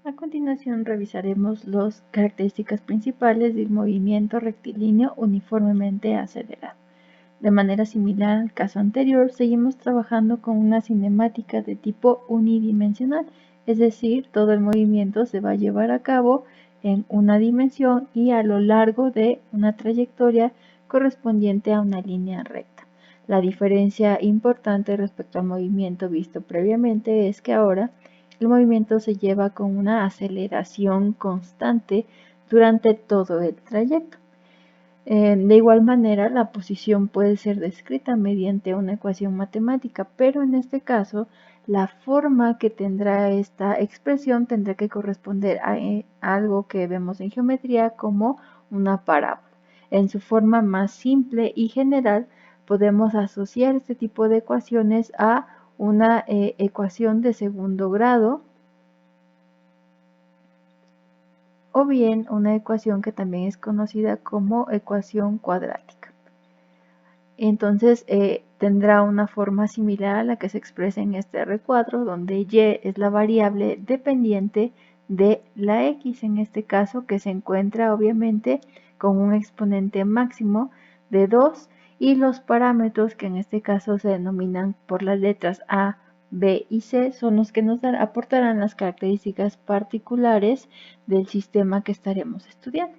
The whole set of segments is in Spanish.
A continuación revisaremos las características principales del movimiento rectilíneo uniformemente acelerado. De manera similar al caso anterior, seguimos trabajando con una cinemática de tipo unidimensional, es decir, todo el movimiento se va a llevar a cabo en una dimensión y a lo largo de una trayectoria correspondiente a una línea recta. La diferencia importante respecto al movimiento visto previamente es que ahora el movimiento se lleva con una aceleración constante durante todo el trayecto. De igual manera, la posición puede ser descrita mediante una ecuación matemática, pero en este caso, la forma que tendrá esta expresión tendrá que corresponder a algo que vemos en geometría como una parábola. En su forma más simple y general, podemos asociar este tipo de ecuaciones a una ecuación de segundo grado, o bien una ecuación que también es conocida como ecuación cuadrática. Entonces tendrá una forma similar a la que se expresa en este recuadro, donde y es la variable dependiente de la x, en este caso, que se encuentra obviamente con un exponente máximo de 2 y los parámetros, que en este caso se denominan por las letras a, b y c, son los que nos aportarán las características particulares del sistema que estaremos estudiando.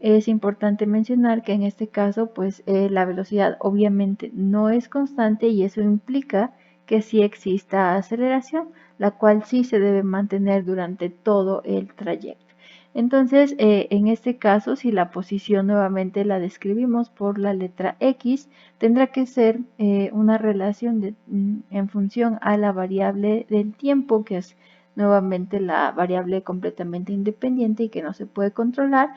Es importante mencionar que en este caso, pues la velocidad obviamente no es constante y eso implica que sí exista aceleración, la cual sí se debe mantener durante todo el trayecto. Entonces, en este caso, si la posición nuevamente la describimos por la letra X, tendrá que ser una relación en función a la variable del tiempo, que es nuevamente la variable completamente independiente y que no se puede controlar,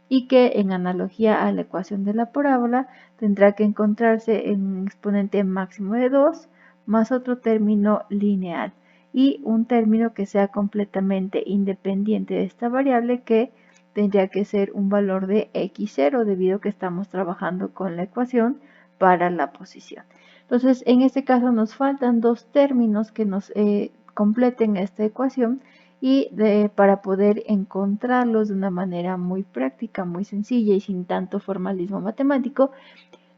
y que en analogía a la ecuación de la parábola tendrá que encontrarse en un exponente máximo de 2 más otro término lineal y un término que sea completamente independiente de esta variable, que tendría que ser un valor de x0 debido a que estamos trabajando con la ecuación para la posición. Entonces, en este caso nos faltan dos términos que nos completen esta ecuación, y para poder encontrarlos de una manera muy práctica, muy sencilla y sin tanto formalismo matemático,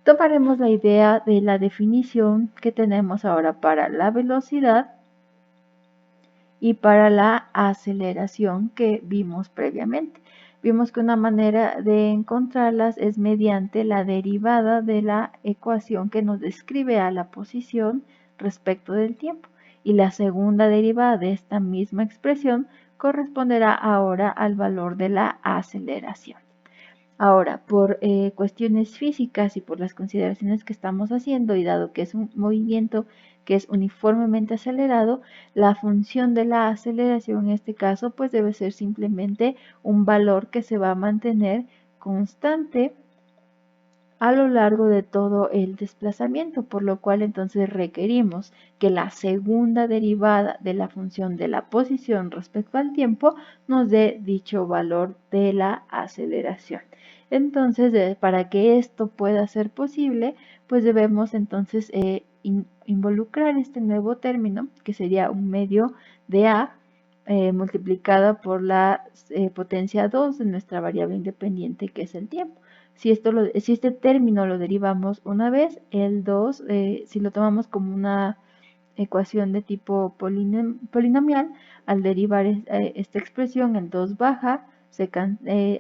tomaremos la idea de la definición que tenemos ahora para la velocidad y para la aceleración que vimos previamente. Vimos que una manera de encontrarlas es mediante la derivada de la ecuación que nos describe a la posición respecto del tiempo. Y la segunda derivada de esta misma expresión corresponderá ahora al valor de la aceleración. Ahora, por cuestiones físicas y por las consideraciones que estamos haciendo, y dado que es un movimiento que es uniformemente acelerado, la función de la aceleración en este caso pues debe ser simplemente un valor que se va a mantener constante a lo largo de todo el desplazamiento, por lo cual entonces requerimos que la segunda derivada de la función de la posición respecto al tiempo nos dé dicho valor de la aceleración. Entonces, para que esto pueda ser posible, pues debemos entonces involucrar este nuevo término, que sería un medio de a multiplicada por la potencia 2 de nuestra variable independiente, que es el tiempo. Si este término lo derivamos una vez, el 2, si lo tomamos como una ecuación de tipo polinomial, al derivar esta expresión, el 2 baja,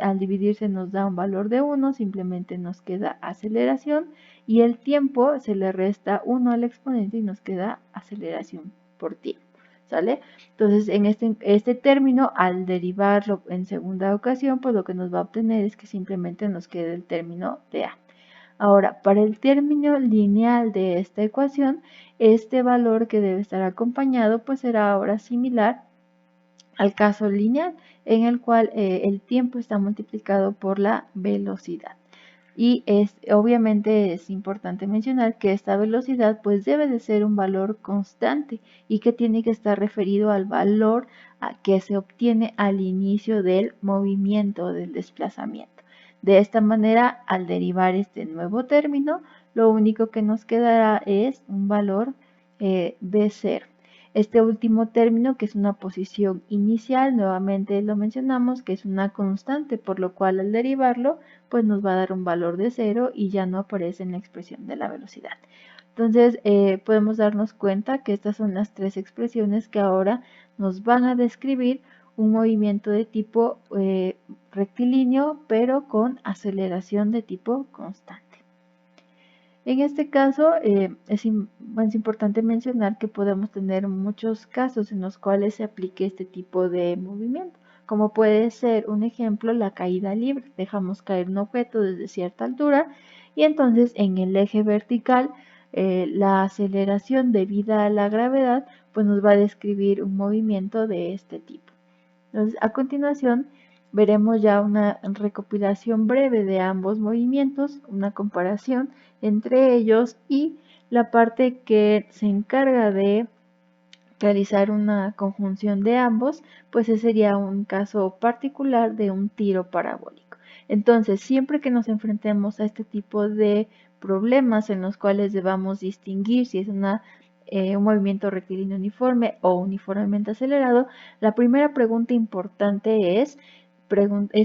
al dividirse nos da un valor de 1, simplemente nos queda aceleración, y el tiempo se le resta 1 al exponente y nos queda aceleración por tiempo. ¿Sale? Entonces, en este término, al derivarlo en segunda ocasión, pues lo que nos va a obtener es que simplemente nos quede el término de a. Ahora, para el término lineal de esta ecuación, este valor que debe estar acompañado, pues será ahora similar al caso lineal, en el cual el tiempo está multiplicado por la velocidad. Y obviamente es importante mencionar que esta velocidad pues debe de ser un valor constante y que tiene que estar referido al valor que se obtiene al inicio del movimiento, del desplazamiento. De esta manera, al derivar este nuevo término, lo único que nos quedará es un valor B0. Este último término, que es una posición inicial, nuevamente lo mencionamos, que es una constante, por lo cual al derivarlo, pues nos va a dar un valor de 0 y ya no aparece en la expresión de la velocidad. Entonces, podemos darnos cuenta que estas son las tres expresiones que ahora nos van a describir un movimiento de tipo rectilíneo, pero con aceleración de tipo constante. En este caso, es importante mencionar que podemos tener muchos casos en los cuales se aplique este tipo de movimiento, como puede ser un ejemplo la caída libre. Dejamos caer un objeto desde cierta altura y entonces en el eje vertical la aceleración debida a la gravedad pues nos va a describir un movimiento de este tipo. Entonces, a continuación veremos ya una recopilación breve de ambos movimientos, una comparación entre ellos y la parte que se encarga de realizar una conjunción de ambos, pues ese sería un caso particular de un tiro parabólico. Entonces, siempre que nos enfrentemos a este tipo de problemas en los cuales debamos distinguir si es un movimiento rectilíneo uniforme o uniformemente acelerado, la primera pregunta importante es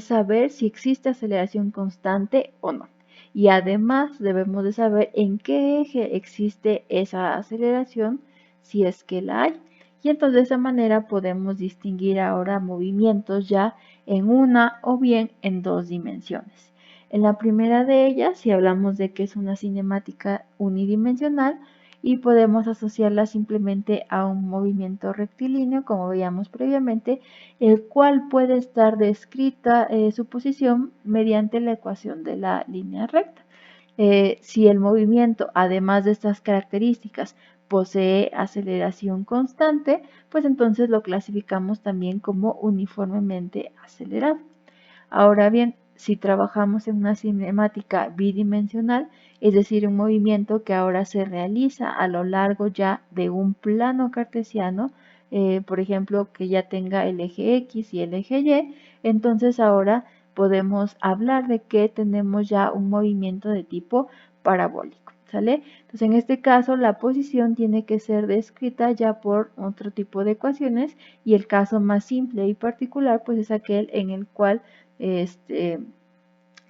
saber si existe aceleración constante o no. Y además debemos de saber en qué eje existe esa aceleración, si es que la hay. Y entonces de esa manera podemos distinguir ahora movimientos ya en una o bien en dos dimensiones. En la primera de ellas, si hablamos de que es una cinemática unidimensional, y podemos asociarla simplemente a un movimiento rectilíneo, como veíamos previamente, el cual puede estar descrita su posición mediante la ecuación de la línea recta. Si el movimiento, además de estas características, posee aceleración constante, pues entonces lo clasificamos también como uniformemente acelerado. Ahora bien, si trabajamos en una cinemática bidimensional, es decir, un movimiento que ahora se realiza a lo largo ya de un plano cartesiano, por ejemplo, que ya tenga el eje X y el eje Y, entonces ahora podemos hablar de que tenemos ya un movimiento de tipo parabólico, ¿sale? Entonces, en este caso, la posición tiene que ser descrita ya por otro tipo de ecuaciones y el caso más simple y particular, pues es aquel en el cual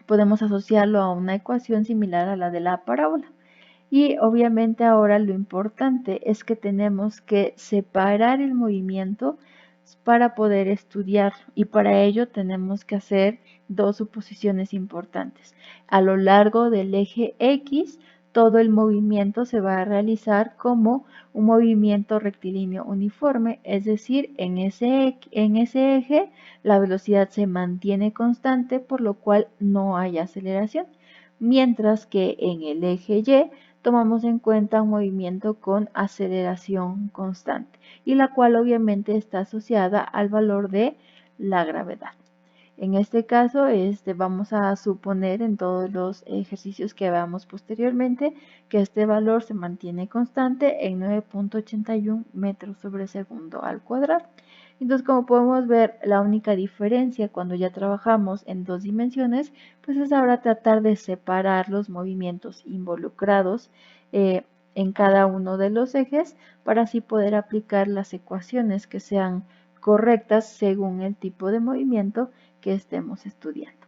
podemos asociarlo a una ecuación similar a la de la parábola. Y obviamente ahora lo importante es que tenemos que separar el movimiento para poder estudiar y para ello tenemos que hacer dos suposiciones importantes. A lo largo del eje X, todo el movimiento se va a realizar como un movimiento rectilíneo uniforme, es decir, en ese eje la velocidad se mantiene constante, por lo cual no hay aceleración, mientras que en el eje Y tomamos en cuenta un movimiento con aceleración constante y la cual obviamente está asociada al valor de la gravedad. En este caso, vamos a suponer en todos los ejercicios que veamos posteriormente que este valor se mantiene constante en 9.81 metros sobre segundo al cuadrado. Entonces, como podemos ver, la única diferencia cuando ya trabajamos en dos dimensiones, pues es ahora tratar de separar los movimientos involucrados en cada uno de los ejes para así poder aplicar las ecuaciones que sean correctas según el tipo de movimiento que estemos estudiando.